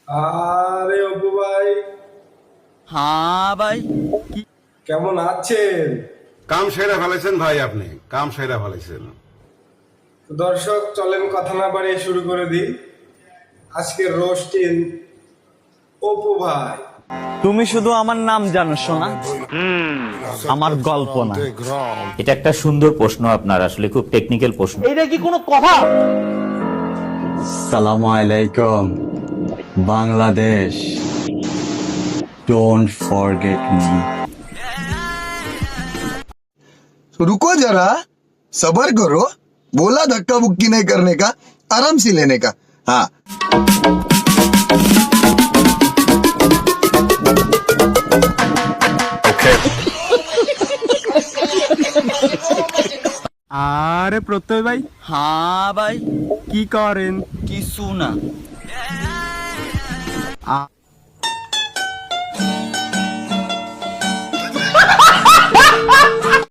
আরে অপু ভাই, হ্যাঁ ভাই। কেমন আছেন? কাম সেরা ফেলেছেন ভাই, আপনি কাম সেরা ফেলেছেন। দর্শক চলেন কথা না বাড়িয়ে শুরু করে দিই আজকের রোস্টিং অপু ভাই। তুমি শুধু আমার নাম জানো শোনা, আমার গল্প না। এটা একটা সুন্দর প্রশ্ন, আপনার আসলে খুব টেকনিক্যাল প্রশ্ন। এটা কি কোনো কথা? সালামু আলাইকুম বাংলাদেশ, ডোন্ট ফরগেট মি। रुको जरा, सबर करो। बोला धक्का बुक्की नहीं करने का, आराम से लेने का। हाँ, আরে প্রত্যয় ভাই, হ্যাঁ ভাই। কি করেন? কিছু না,